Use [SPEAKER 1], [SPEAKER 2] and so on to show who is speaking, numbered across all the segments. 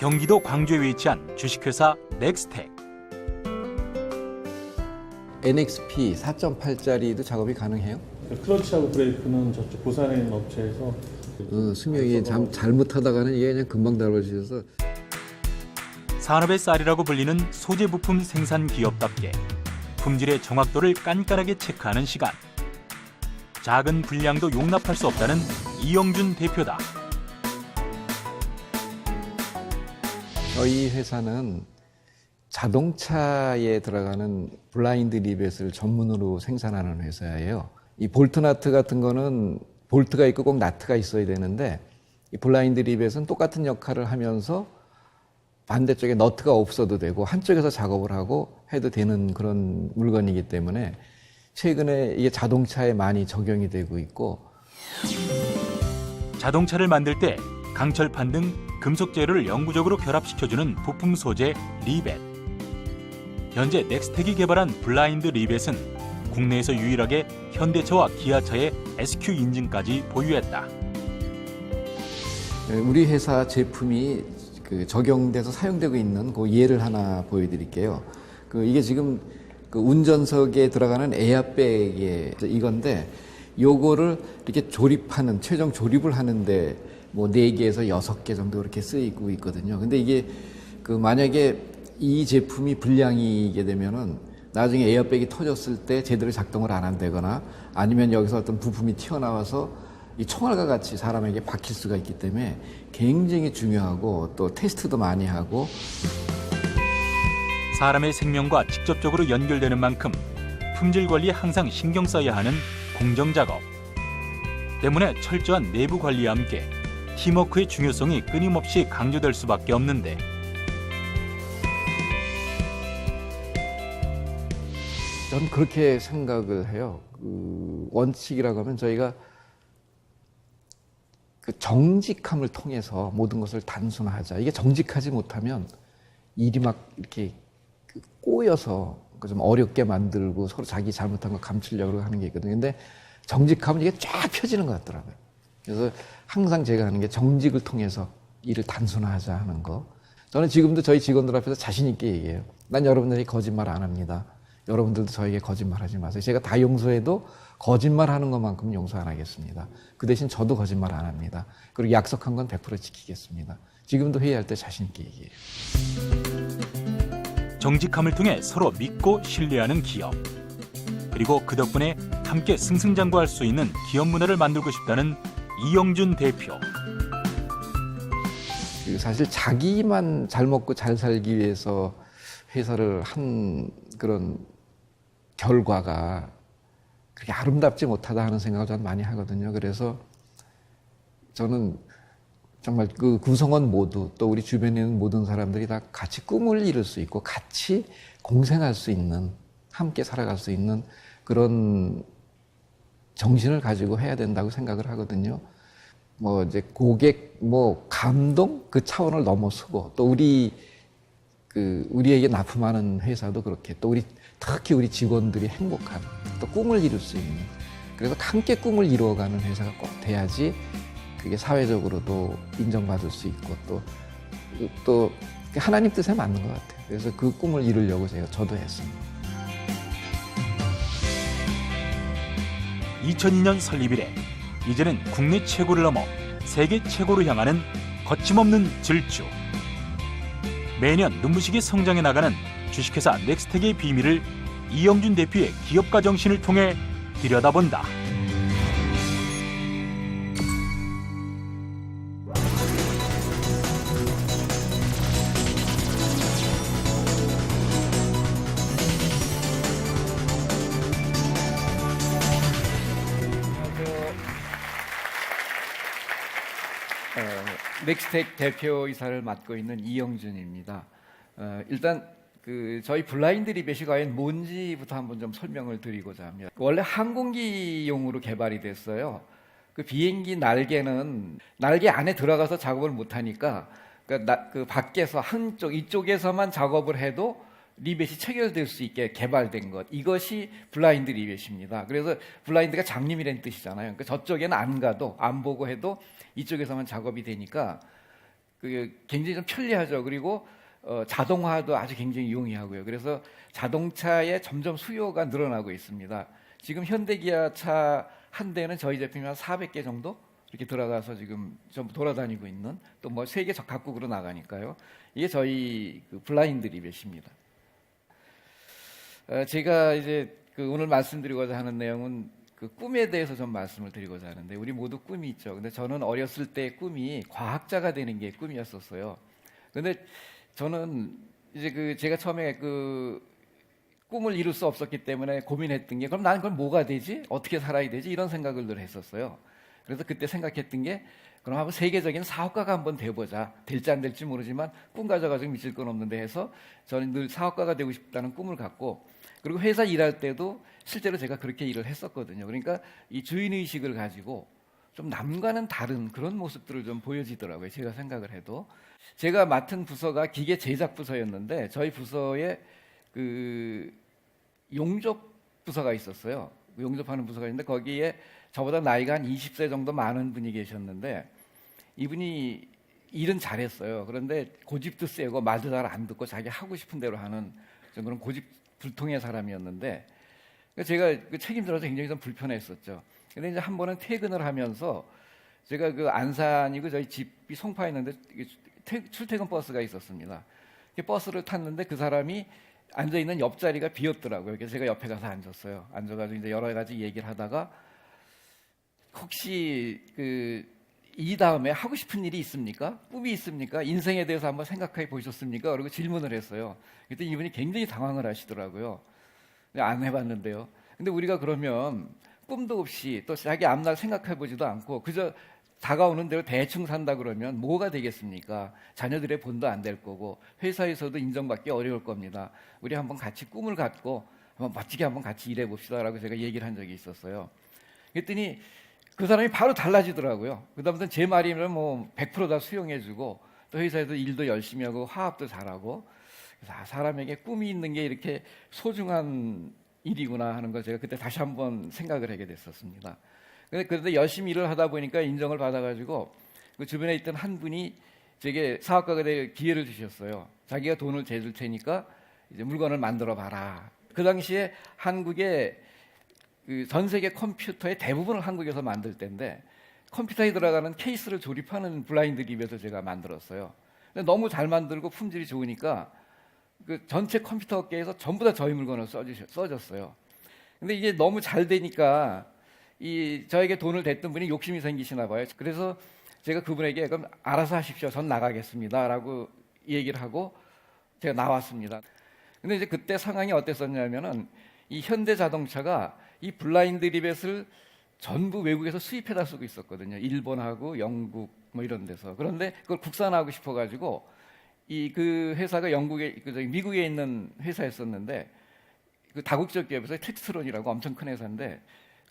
[SPEAKER 1] 경기도 광주에 위치한 주식회사 넥스텍.
[SPEAKER 2] NXP 4.8짜리도 작업이 가능해요?
[SPEAKER 3] 클러치하고 브레이크는 저쪽 부산에 있는 업체에서
[SPEAKER 2] 수명이 잘못하다가는 이게 그냥 금방 달아지셔서.
[SPEAKER 1] 산업의 쌀이라고 불리는 소재 부품 생산 기업답게 품질의 정확도를 깐깐하게 체크하는 시간. 작은 불량도 용납할 수 없다는 이영준 대표다.
[SPEAKER 2] 저희 회사는 자동차에 들어가는 블라인드 리벳을 전문으로 생산하는 회사예요. 이 볼트 나트 같은 거는 볼트가 있고 꼭 나트가 있어야 되는데 이 블라인드 리벳은 똑같은 역할을 하면서 반대쪽에 너트가 없어도 되고 한쪽에서 작업을 하고 해도 되는 그런 물건이기 때문에 최근에 이게 자동차에 많이 적용이 되고 있고.
[SPEAKER 1] 자동차를 만들 때 강철판 등 금속 재료를 영구적으로 결합시켜주는 부품 소재 리벳. 현재 넥스텍이 개발한 블라인드 리벳은 국내에서 유일하게 현대차와 기아차의 SQ 인증까지 보유했다.
[SPEAKER 2] 우리 회사 제품이 적용돼서 사용되고 있는 그 예를 하나 보여드릴게요. 이게 지금 운전석에 들어가는 에어백의 이건데, 요거를 이렇게 조립하는, 최종 조립을 하는데 뭐 4개에서 6개 정도 그렇게 쓰이고 있거든요. 근데 이게 만약에 이 제품이 불량이게 되면은 나중에 에어백이 터졌을 때 제대로 작동을 안 한다거나 아니면 여기서 어떤 부품이 튀어나와서 이 총알과 같이 사람에게 박힐 수가 있기 때문에 굉장히 중요하고 또 테스트도 많이 하고.
[SPEAKER 1] 사람의 생명과 직접적으로 연결되는 만큼 품질 관리에 항상 신경 써야 하는 공정 작업. 때문에 철저한 내부 관리와 함께 팀워크의 중요성이 끊임없이 강조될 수밖에 없는데,
[SPEAKER 2] 저는 그렇게 생각을 해요. 원칙이라고 하면 저희가 정직함을 통해서 모든 것을 단순화하자. 이게 정직하지 못하면 일이 막 이렇게 꼬여서 좀 어렵게 만들고 서로 자기 잘못한 거 감추려고 하는 게 있거든요. 근데 정직하면 이게 쫙 펴지는 것 같더라고요. 그래서 항상 제가 하는 게 정직을 통해서 일을 단순화하자 하는 거. 저는 지금도 저희 직원들 앞에서 자신 있게 얘기해요. 난 여러분들이 거짓말 안 합니다. 여러분들도 저에게 거짓말하지 마세요. 제가 다 용서해도 거짓말하는 것만큼 용서 안 하겠습니다. 그 대신 저도 거짓말 안 합니다. 그리고 약속한 건 100% 지키겠습니다. 지금도 회의할 때 자신 있게 얘기해요.
[SPEAKER 1] 정직함을 통해 서로 믿고 신뢰하는 기업. 그리고 그 덕분에 함께 승승장구할 수 있는 기업 문화를 만들고 싶다는 이영준 대표.
[SPEAKER 2] 사실 자기만 잘 먹고 잘 살기 위해서 회사를 한 그런 결과가 그렇게 아름답지 못하다 하는 생각을 저는 많이 하거든요. 그래서 저는 정말 구성원 모두 또 우리 주변에 있는 모든 사람들이 다 같이 꿈을 이룰 수 있고 같이 공생할 수 있는, 함께 살아갈 수 있는 그런 정신을 가지고 해야 된다고 생각을 하거든요. 이제 고객, 감동 그 차원을 넘어서고 또 우리에게 납품하는 회사도 그렇게 또 특히 우리 직원들이 행복한 또 꿈을 이룰 수 있는, 그래서 함께 꿈을 이루어가는 회사가 꼭 돼야지 그게 사회적으로도 인정받을 수 있고 또 하나님 뜻에 맞는 것 같아요. 그래서 그 꿈을 이루려고 저도 했습니다.
[SPEAKER 1] 2002년 설립 이래 이제는 국내 최고를 넘어 세계 최고로 향하는 거침없는 질주. 매년 눈부시게 성장해 나가는 주식회사 넥스텍의 비밀을 이영준 대표의 기업가 정신을 통해 들여다본다.
[SPEAKER 4] 넥스텍 대표이사를 맡고 있는 이영준입니다. 일단 저희 블라인드 리벳이 과연 뭔지부터 한번 좀 설명을 드리고자 합니다. 원래 항공기용으로 개발이 됐어요. 비행기 날개는 날개 안에 들어가서 작업을 못하니까 밖에서 이쪽에서만 작업을 해도 리벳이 체결될 수 있게 개발된 것, 이것이 블라인드 리벳입니다. 그래서 블라인드가 장님이라는 뜻이잖아요. 그러니까 저쪽에는 안 가도 안 보고 해도 이쪽에서만 작업이 되니까 굉장히 좀 편리하죠. 그리고 자동화도 아주 굉장히 용이하고요. 그래서 자동차의 점점 수요가 늘어나고 있습니다. 지금 현대기아차 한 대는 저희 제품이 한 400개 정도 이렇게 들어가서 지금 좀 돌아다니고 있는, 또 뭐 세계 각국으로 나가니까요. 이게 저희 그 블라인드 리벳입니다. 제가 이제 오늘 말씀드리고자 하는 내용은 그 꿈에 대해서 좀 말씀을 드리고자 하는데, 우리 모두 꿈이 있죠. 근데 저는 어렸을 때 꿈이 과학자가 되는 게 꿈이었었어요. 근데 저는 이제 제가 처음에 꿈을 이룰 수 없었기 때문에 고민했던 게, 그럼 나는 그럼 뭐가 되지? 어떻게 살아야 되지? 이런 생각을 늘 했었어요. 그래서 그때 생각했던 게, 그럼 한번 세계적인 사업가가 한번 돼보자. 될지 안 될지 모르지만 꿈 가져가지고 미칠 건 없는데 해서 저는 늘 사업가가 되고 싶다는 꿈을 갖고, 그리고 회사 일할 때도 실제로 제가 그렇게 일을 했었거든요. 그러니까 이 주인의식을 가지고 좀 남과는 다른 그런 모습들을 좀 보여지더라고요. 제가 생각을 해도. 제가 맡은 부서가 기계 제작 부서였는데, 저희 부서에 용접 부서가 있었어요. 용접하는 부서가 있는데, 거기에 저보다 나이가 한 20세 정도 많은 분이 계셨는데, 이분이 일은 잘했어요. 그런데 고집도 세고 말도 잘 안 듣고 자기 하고 싶은 대로 하는 좀 그런 고집불통의 사람이었는데, 제가 책임들어서 굉장히 좀 불편했었죠. 근데 이제 한 번은 퇴근을 하면서, 제가 안산이고 저희 집이 송파였는데 출퇴근 버스가 있었습니다. 버스를 탔는데 그 사람이 앉아있는 옆자리가 비었더라고요. 그래서 제가 옆에 가서 앉았어요. 앉아가지고 이제 여러 가지 얘기를 하다가, 혹시 이 다음에 하고 싶은 일이 있습니까? 꿈이 있습니까? 인생에 대해서 한번 생각해 보셨습니까? 그리고 질문을 했어요. 그때 이분이 굉장히 당황을 하시더라고요. 안 해봤는데요. 근데 우리가 그러면 꿈도 없이 또 자기 앞날 생각해 보지도 않고 그저 다가오는 대로 대충 산다 그러면 뭐가 되겠습니까? 자녀들의 본도 안 될 거고 회사에서도 인정받기 어려울 겁니다. 우리 한번 같이 꿈을 갖고 한번 멋지게 한번 같이 일해 봅시다라고 제가 얘기를 한 적이 있었어요. 그랬더니 그 사람이 바로 달라지더라고요. 그다음부터는 제 말이면 뭐 100% 다 수용해주고, 또 회사에서 일도 열심히 하고 화합도 잘하고, 그래서 사람에게 꿈이 있는 게 이렇게 소중한 일이구나 하는 걸 제가 그때 다시 한번 생각을 하게 됐었습니다. 그런데 열심히 일을 하다 보니까 인정을 받아가지고 그 주변에 있던 한 분이 제게 사업가가 될 기회를 주셨어요. 자기가 돈을 대줄 테니까 이제 물건을 만들어 봐라. 그 당시에 한국에 전 세계 컴퓨터의 대부분을 한국에서 만들 때인데, 컴퓨터에 들어가는 케이스를 조립하는 블라인드 리벳을 제가 만들었어요. 근데 너무 잘 만들고 품질이 좋으니까 전체 컴퓨터 업계에서 전부 다 저희 물건을 써줬어요. 근데 이게 너무 잘 되니까 저에게 돈을 댔던 분이 욕심이 생기시나 봐요. 그래서 제가 그분에게 그럼 알아서 하십시오. 전 나가겠습니다라고 얘기를 하고 제가 나왔습니다. 근데 이제 그때 상황이 어땠었냐면은, 이 현대자동차가 이 블라인드 리벳을 전부 외국에서 수입해다 쓰고 있었거든요. 일본하고 영국 뭐 이런 데서. 그런데 그걸 국산화하고 싶어가지고 그 회사가 미국에 있는 회사였었는데, 그 다국적 기업에서 텍스트론이라고 엄청 큰 회사인데,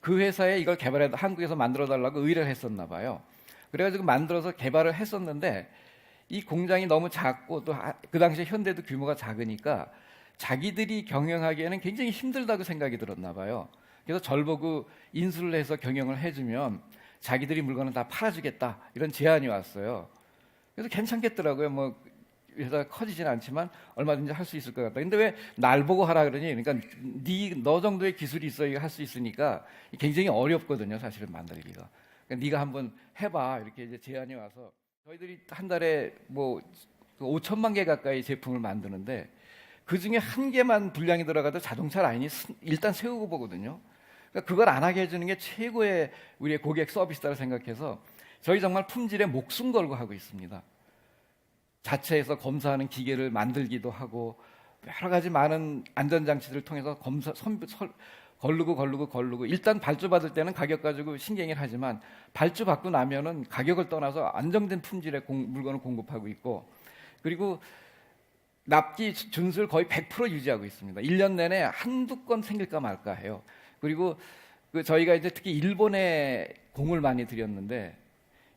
[SPEAKER 4] 그 회사에 이걸 개발해서 한국에서 만들어달라고 의뢰를 했었나 봐요. 그래가지고 만들어서 개발을 했었는데, 이 공장이 너무 작고 또 그 당시에 현대도 규모가 작으니까 자기들이 경영하기에는 굉장히 힘들다고 생각이 들었나 봐요. 그래서 절 보고 인수를 해서 경영을 해주면 자기들이 물건을 다 팔아주겠다, 이런 제안이 왔어요. 그래서 괜찮겠더라고요. 뭐 회사가 커지진 않지만 얼마든지 할 수 있을 것 같다. 근데 왜 날 보고 하라 그러니? 그러니까 너 정도의 기술이 있어야 할 수 있으니까 굉장히 어렵거든요, 사실은 만들기가. 그러니까 네가 한번 해봐, 이렇게 이제 제안이 와서 저희들이 한 달에 뭐 5천만 개 가까이 제품을 만드는데, 그 중에 한 개만 불량이 들어가도 자동차 라인이 일단 세우고 보거든요. 그러니까 그걸 안 하게 해주는 게 최고의 우리의 고객 서비스라고 생각해서 저희 정말 품질에 목숨 걸고 하고 있습니다. 자체에서 검사하는 기계를 만들기도 하고, 여러 가지 많은 안전장치들을 통해서 걸르고 일단 발주 받을 때는 가격 가지고 신경을 하지만, 발주 받고 나면은 가격을 떠나서 안정된 품질의 물건을 공급하고 있고, 그리고 납기 준수를 거의 100% 유지하고 있습니다. 1년 내내 한두 건 생길까 말까 해요. 그리고 저희가 이제 특히 일본에 공을 많이 들였는데,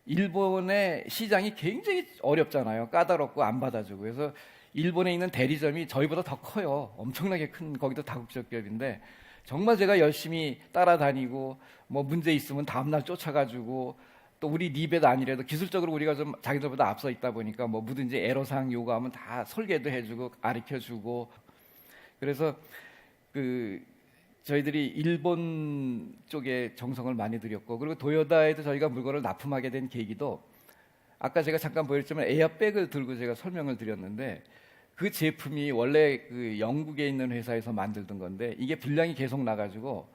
[SPEAKER 4] 일본의 시장이 굉장히 어렵잖아요. 까다롭고 안 받아주고. 그래서 일본에 있는 대리점이 저희보다 더 커요. 엄청나게 큰, 거기도 다국적 기업인데, 정말 제가 열심히 따라다니고 뭐 문제 있으면 다음날 쫓아가지고 또 우리 리벳 아니래도 기술적으로 우리가 좀 자기들보다 앞서 있다 보니까 뭐 뭐든지 애로사항 요구하면 다 설계도 해주고 가르쳐주고. 그래서 저희들이 일본 쪽에 정성을 많이 들였고, 그리고 도요다에도 저희가 물건을 납품하게 된 계기도 아까 제가 잠깐 보였지만 에어백을 들고 제가 설명을 드렸는데, 그 제품이 원래 그 영국에 있는 회사에서 만들던 건데 이게 불량이 계속 나가지고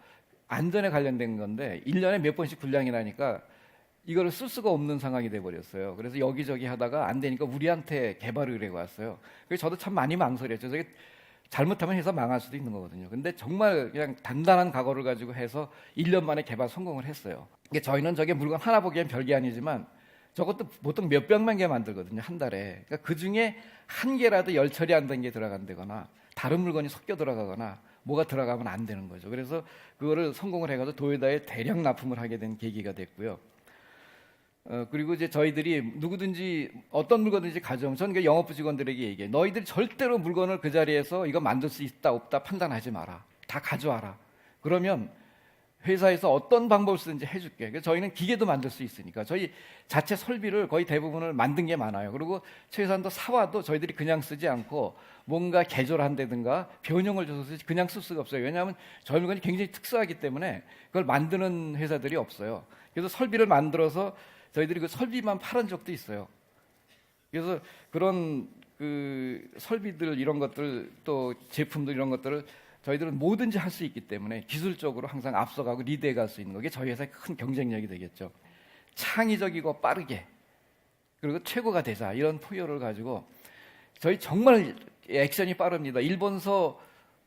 [SPEAKER 4] 안전에 관련된 건데 1년에 몇 번씩 불량이 나니까 이거를 쓸 수가 없는 상황이 돼버렸어요. 그래서 여기저기 하다가 안 되니까 우리한테 개발 의뢰가 왔어요. 그래서 저도 참 많이 망설였죠. 저게 잘못하면 회사 망할 수도 있는 거거든요. 근데 정말 그냥 단단한 각오를 가지고 해서 1년 만에 개발 성공을 했어요. 이게 저희는 저게 물건 하나 보기엔 별게 아니지만 저것도 보통 몇 백만 개 만들거든요, 한 달에. 그러니까 그 중에 한 개라도 열 처리 안 된 게 들어간다거나 다른 물건이 섞여 들어가거나 뭐가 들어가면 안 되는 거죠. 그래서 그거를 성공을 해가지고 도요다에 대량 납품을 하게 된 계기가 됐고요. 그리고 이제 저희들이 누구든지 어떤 물건든지 가져오면 저는 그 영업부 직원들에게 얘기해요. 너희들이 절대로 물건을 그 자리에서 이거 만들 수 있다 없다 판단하지 마라. 다 가져와라. 그러면 회사에서 어떤 방법을 쓰든지 해줄게. 그래서 저희는 기계도 만들 수 있으니까 저희 자체 설비를 거의 대부분을 만든 게 많아요. 그리고 최소한도 사와도 저희들이 그냥 쓰지 않고 뭔가 개조한다든가 변형을 줘서 쓰지 그냥 쓸 수가 없어요. 왜냐하면 저희 물건이 굉장히 특수하기 때문에 그걸 만드는 회사들이 없어요. 그래서 설비를 만들어서 저희들이 그 설비만 팔은 적도 있어요. 그래서 그런 그 설비들 이런 것들 또 제품들 이런 것들을 저희들은 뭐든지 할 수 있기 때문에 기술적으로 항상 앞서가고 리드해 갈 수 있는 게 저희 회사의 큰 경쟁력이 되겠죠. 창의적이고 빠르게 그리고 최고가 되자 이런 포효를 가지고 저희 정말 액션이 빠릅니다. 일본서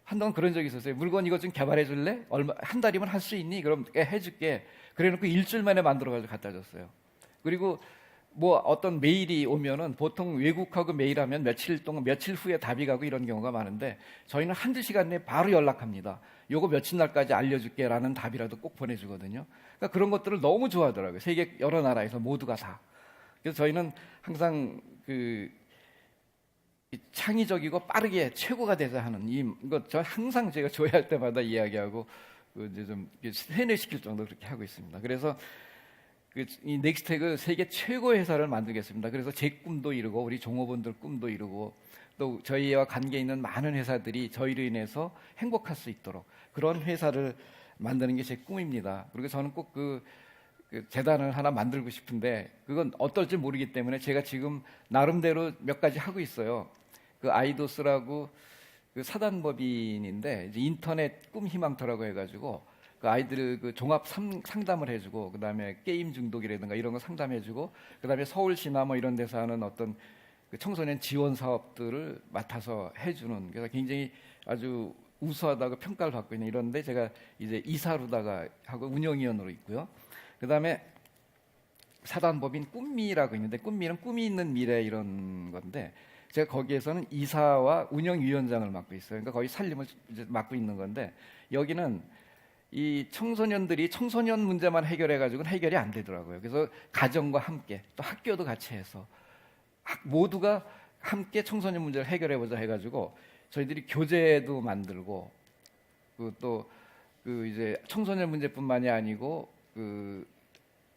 [SPEAKER 4] 한동안 그런 적이 있었어요. 물건 이거 좀 개발해 줄래? 한 달이면 할 수 있니? 그럼 해줄게. 그래놓고 일주일 만에 만들어가지고 갖다 줬어요. 그리고 뭐 어떤 메일이 오면은 보통 외국하고 메일하면 며칠 동안 며칠 후에 답이 가고 이런 경우가 많은데 저희는 한두 시간 내에 바로 연락합니다. 요거 며칠 날까지 알려줄게라는 답이라도 꼭 보내주거든요. 그러니까 그런 것들을 너무 좋아하더라고요. 세계 여러 나라에서 모두가 다. 그래서 저희는 항상 창의적이고 빠르게 최고가 돼서 하는 이거 저 항상 제가 조회할 때마다 이야기하고 이제 좀 세뇌시킬 정도로 그렇게 하고 있습니다. 그래서 이 넥스텍을 세계 최고의 회사를 만들겠습니다. 그래서 제 꿈도 이루고 우리 종업원들 꿈도 이루고 또 저희와 관계 있는 많은 회사들이 저희로 인해서 행복할 수 있도록 그런 회사를 만드는 게 제 꿈입니다. 그리고 저는 꼭 그 재단을 하나 만들고 싶은데 그건 어떨지 모르기 때문에 제가 지금 나름대로 몇 가지 하고 있어요. 그 아이도스라고 그 사단법인인데 이제 인터넷 꿈 희망터라고 해가지고 그 아이들 그 종합 상담을 해주고 그다음에 게임 중독이라든가 이런 거 상담해주고 그다음에 서울시나 뭐 이런 데서 하는 어떤 그 청소년 지원 사업들을 맡아서 해주는 그래서 굉장히 아주 우수하다고 평가를 받고 있는 이런데 제가 이제 이사로다가 하고 운영위원으로 있고요. 그다음에 사단법인 꿈미라고 있는데 꿈미는 꿈이 있는 미래 이런 건데 제가 거기에서는 이사와 운영위원장을 맡고 있어요. 그러니까 거의 살림을 이제 맡고 있는 건데 여기는 이 청소년들이 청소년 문제만 해결해가지고는 해결이 안 되더라고요. 그래서 가정과 함께 또 학교도 같이 해서 모두가 함께 청소년 문제를 해결해보자 해가지고 저희들이 교재도 만들고 또 이제 청소년 문제뿐만이 아니고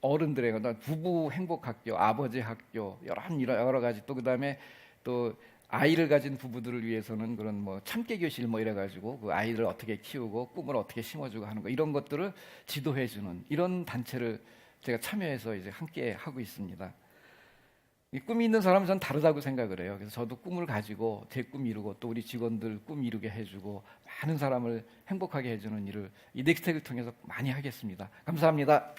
[SPEAKER 4] 어른들의 부부 행복학교, 아버지 학교 여러 가지 또 그다음에 또 아이를 가진 부부들을 위해서는 그런 뭐 참깨 교실 뭐 이래가지고 그 아이를 어떻게 키우고 꿈을 어떻게 심어주고 하는 거 이런 것들을 지도해주는 이런 단체를 제가 참여해서 이제 함께 하고 있습니다. 이 꿈이 있는 사람은 전 다르다고 생각을 해요. 그래서 저도 꿈을 가지고 제 꿈 이루고 또 우리 직원들 꿈 이루게 해주고 많은 사람을 행복하게 해주는 일을 이 넥스텍을 통해서 많이 하겠습니다. 감사합니다.